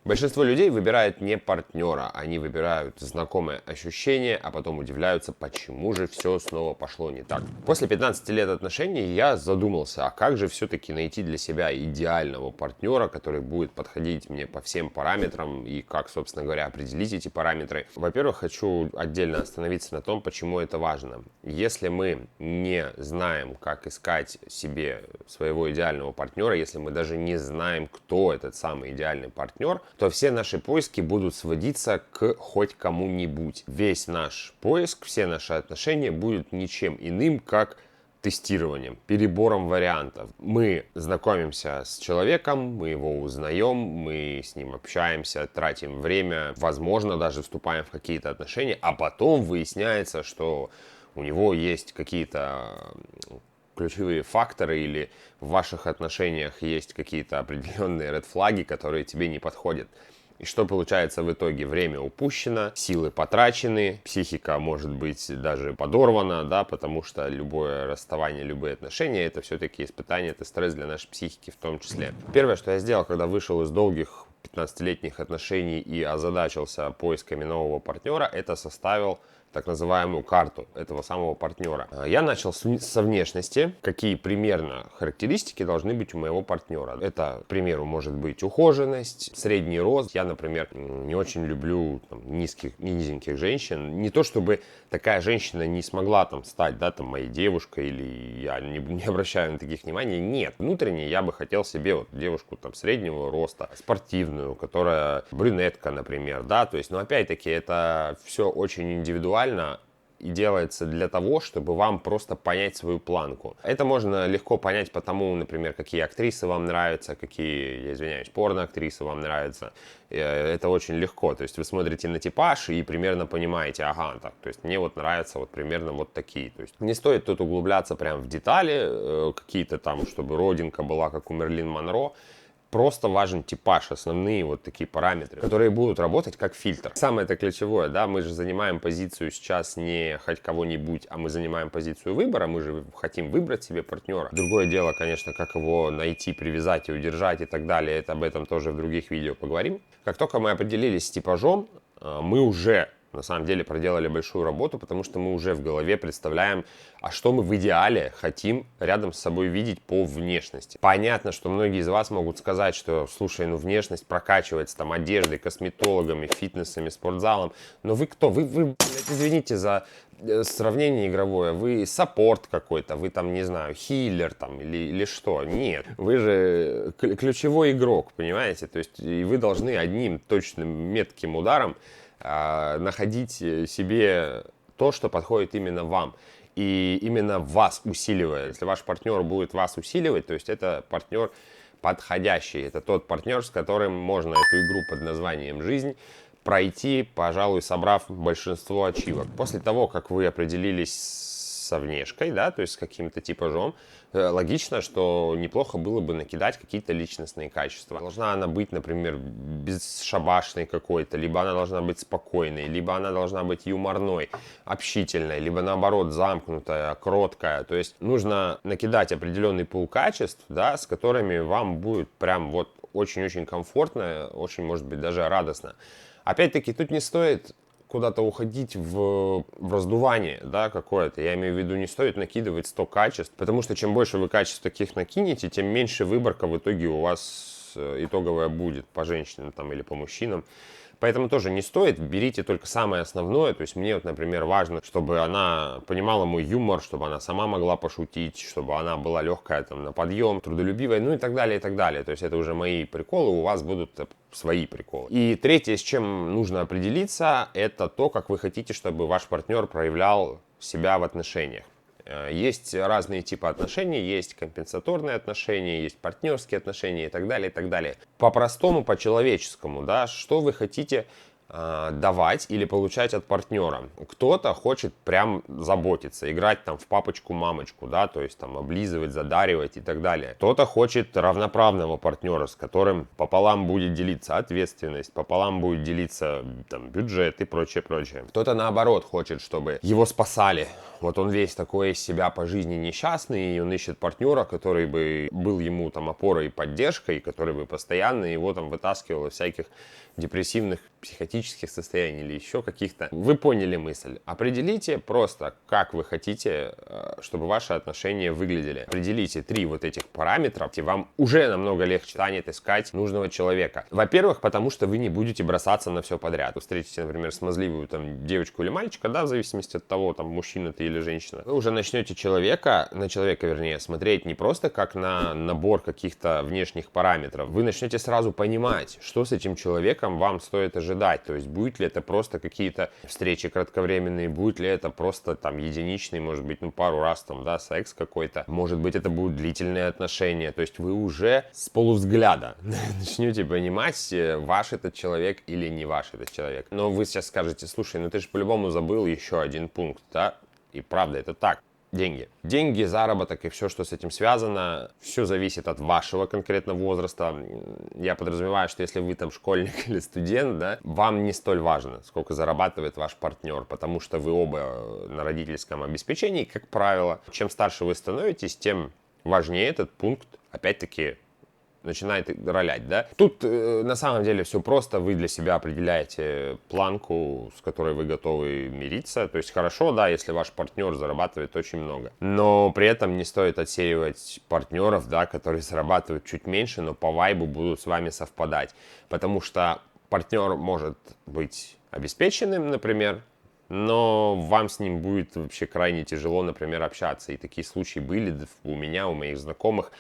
Большинство людей выбирает не партнера, они выбирают знакомое ощущение, а потом удивляются, почему же все снова пошло не так. После 15 лет отношений я задумался, а как же все-таки найти для себя идеального партнера, который будет подходить мне по всем параметрам и как, собственно говоря, определить эти параметры. Во-первых, хочу отдельно остановиться на том, почему это важно. Если мы не знаем, как искать себе своего идеального партнера, если мы даже не знаем, кто этот самый идеальный партнер, то все наши поиски будут сводиться к хоть кому-нибудь. Весь наш поиск, все наши отношения будут ничем иным, как тестированием, перебором вариантов. Мы знакомимся с человеком, мы его узнаем, мы с ним общаемся, тратим время, возможно, даже вступаем в какие-то отношения, а потом выясняется, что у него есть какие-то ключевые факторы или в ваших отношениях есть какие-то определенные red-флаги, которые тебе не подходят. И что получается в итоге? Время упущено, силы потрачены, психика может быть даже подорвана, да, потому что любое расставание, любые отношения — это все-таки испытание, это стресс для нашей психики в том числе. Первое, что я сделал, когда вышел из долгих 15-летних отношений и озадачился поисками нового партнера, это составил так называемую карту этого самого партнера. Я начал со внешности, какие примерно характеристики должны быть у моего партнера. Это, к примеру, может быть ухоженность, средний рост. Я, например, не очень люблю низеньких женщин. Не то чтобы такая женщина не смогла стать, моей девушкой, или я не обращаю на таких внимания. Нет, внутренне я бы хотел себе девушку среднего роста, спортивную, которая брюнетка, например, да, то есть, но опять-таки это все очень индивидуально и делается для того, чтобы вам просто понять свою планку. Это можно легко понять по тому, например, какие актрисы вам нравятся, какие, я извиняюсь, порно-актрисы вам нравятся. Это очень легко. То есть вы смотрите на типаж и примерно понимаете, ага, так, то есть мне нравятся примерно такие. То есть не стоит тут углубляться прям в детали, какие-то чтобы родинка была, как у Мерлин Монро. Просто важен типаж, основные такие параметры, которые будут работать как фильтр. Самое это ключевое, да, мы же занимаем позицию сейчас не хоть кого-нибудь, а мы занимаем позицию выбора, мы же хотим выбрать себе партнера. Другое дело, конечно, как его найти, привязать и удержать и так далее, это об этом тоже в других видео поговорим. Как только мы определились с типажом, мы уже на самом деле проделали большую работу, потому что мы уже в голове представляем, а что мы в идеале хотим рядом с собой видеть по внешности. Понятно, что многие из вас могут сказать, что, слушай, внешность прокачивается одеждой, косметологами, фитнесами, спортзалом, но вы кто? Вы блядь, извините за сравнение игровое, вы саппорт какой-то, вы не знаю, хиллер или что. Нет, вы же ключевой игрок, понимаете? То есть и вы должны одним точным метким ударом находить себе то, что подходит именно вам. И именно вас усиливает. Если ваш партнер будет вас усиливать, то есть это партнер подходящий. Это тот партнер, с которым можно эту игру под названием «Жизнь» пройти, пожалуй, собрав большинство ачивок. После того, как вы определились со внешкой, да, то есть с каким-то типажом, логично, что неплохо было бы накидать какие-то личностные качества. Должна она быть, например, бесшабашной какой-то, либо она должна быть спокойной, либо она должна быть юморной, общительной, либо наоборот замкнутая, кроткая. То есть нужно накидать определенный пул качеств, да, с которыми вам будет прям очень-очень комфортно, очень, может быть, даже радостно. Опять-таки, тут не стоит куда-то уходить в раздувание, да, какое-то. Я имею в виду, не стоит накидывать 100 качеств, потому что чем больше вы качеств таких накинете, тем меньше выборка в итоге у вас итоговая будет по женщинам или по мужчинам. Поэтому тоже не стоит, берите только самое основное. То есть мне, например, важно, чтобы она понимала мой юмор, чтобы она сама могла пошутить, чтобы она была легкая на подъем, трудолюбивая, и так далее, и так далее. То есть это уже мои приколы, у вас будут свои приколы. И третье, с чем нужно определиться, это то, как вы хотите, чтобы ваш партнер проявлял себя в отношениях. Есть разные типы отношений, есть компенсаторные отношения, есть партнерские отношения и так далее, и так далее. По-простому, по-человеческому, да, что вы хотите давать или получать от партнера. Кто-то хочет прям заботиться, играть там в папочку-мамочку, да, то есть там облизывать, задаривать и так далее. Кто-то хочет равноправного партнера, с которым пополам будет делиться ответственность, пополам будет делиться там бюджет и прочее, прочее. Кто-то наоборот хочет, чтобы его спасали. Вот он весь такой из себя по жизни несчастный, и он ищет партнера, который бы был ему там опорой и поддержкой, который бы постоянно его там вытаскивал из всяких депрессивных, психотических состояний или еще каких-то. Вы поняли мысль. Определите просто, как вы хотите, чтобы ваши отношения выглядели. Определите 3 вот этих параметра, и вам уже намного легче станет искать нужного человека. Во-первых, потому что вы не будете бросаться на все подряд. Вы встретите, например, смазливую там девочку или мальчика, да, в зависимости от того, там, мужчина ты или женщина. Вы уже начнете на человека, вернее, смотреть не просто как на набор каких-то внешних параметров. Вы начнете сразу понимать, что с этим человеком вам стоит ожидать. То есть будет ли это просто какие-то встречи кратковременные, будет ли это просто там единичный, может быть, ну пару раз там, да, секс какой-то. Может быть, это будут длительные отношения. То есть вы уже с полувзгляда начнете понимать, ваш этот человек или не ваш этот человек. Но вы сейчас скажете, слушай, ну ты же по-любому забыл еще один пункт, да? И правда, это так. Деньги. Деньги, заработок и все, что с этим связано, все зависит от вашего конкретно возраста. Я подразумеваю, что если вы там школьник или студент, да, вам не столь важно, сколько зарабатывает ваш партнер, потому что вы оба на родительском обеспечении, как правило. Чем старше вы становитесь, тем важнее этот пункт, опять-таки, начинает ролять, да. Тут на самом деле все просто, вы для себя определяете планку, с которой вы готовы мириться, то есть хорошо, да, если ваш партнер зарабатывает очень много, но при этом не стоит отсеивать партнеров, да, которые зарабатывают чуть меньше, но по вайбу будут с вами совпадать, потому что партнер может быть обеспеченным, например, но вам с ним будет вообще крайне тяжело, например, общаться, и такие случаи были у меня, у моих знакомых,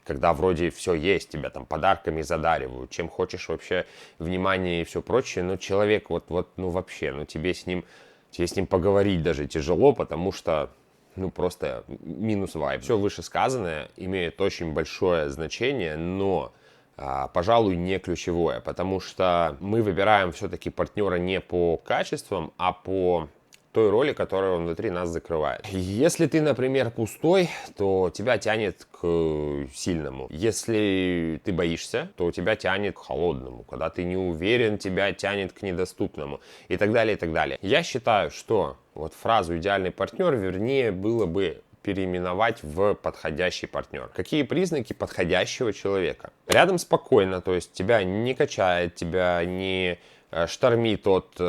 когда вроде все есть, тебя там подарками задаривают, чем хочешь вообще, внимание и все прочее, но человек ну вообще, ну тебе с ним поговорить даже тяжело, потому что, ну просто минус вайб. Все вышесказанное имеет очень большое значение, но, пожалуй, не ключевое, потому что мы выбираем все-таки партнера не по качествам, а по той роли, которую он внутри нас закрывает. Если ты, например, пустой, то тебя тянет к сильному. Если ты боишься, то тебя тянет к холодному. Когда ты не уверен, тебя тянет к недоступному. И так далее, и так далее. Я считаю, что вот фразу «идеальный партнер» вернее было бы переименовать в подходящий партнер. Какие признаки подходящего человека? Рядом спокойно, то есть тебя не качает, тебя не штормит от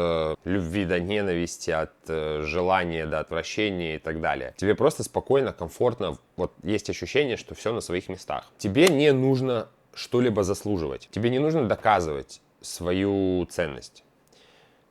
любви до ненависти, от желания до отвращения и так далее. Тебе просто спокойно, комфортно, вот есть ощущение, что все на своих местах. Тебе не нужно что-либо заслуживать. Тебе не нужно доказывать свою ценность.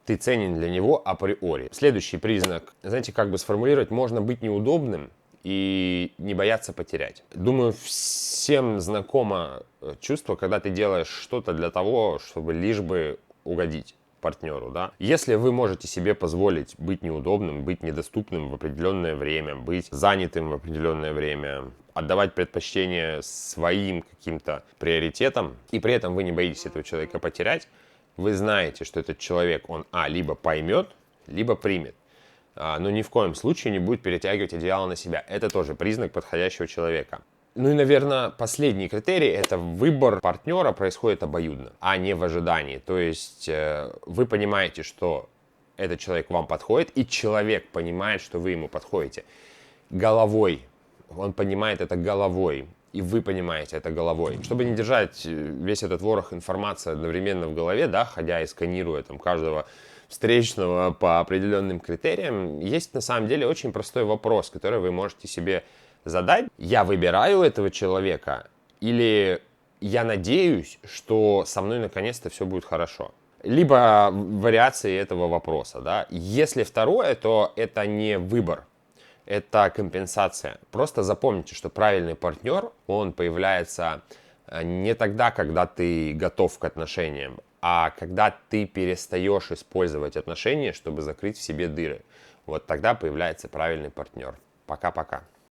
Ты ценен для него априори. Следующий признак, знаете, как бы сформулировать, можно быть неудобным и не бояться потерять. Думаю, всем знакомо чувство, когда ты делаешь что-то для того, чтобы лишь бы угодить партнеру, да. Если вы можете себе позволить быть неудобным, быть недоступным в определенное время, быть занятым в определенное время, отдавать предпочтение своим каким-то приоритетам, и при этом вы не боитесь этого человека потерять, вы знаете, что этот человек, он либо поймет, либо примет, но ни в коем случае не будет перетягивать одеяло на себя. Это тоже признак подходящего человека. Ну и, наверное, последний критерий – это выбор партнера происходит обоюдно, а не в ожидании. То есть вы понимаете, что этот человек вам подходит, и человек понимает, что вы ему подходите. Головой. Он понимает это головой, и вы понимаете это головой. Чтобы не держать весь этот ворох информации одновременно в голове, да, ходя и сканируя там каждого встречного по определенным критериям, есть на самом деле очень простой вопрос, который вы можете себе задать: я выбираю этого человека или я надеюсь, что со мной наконец-то все будет хорошо? Либо вариации этого вопроса, да. Если второе, то это не выбор, это компенсация. Просто запомните, что правильный партнер, он появляется не тогда, когда ты готов к отношениям, а когда ты перестаешь использовать отношения, чтобы закрыть в себе дыры. Вот тогда появляется правильный партнер. Пока-пока.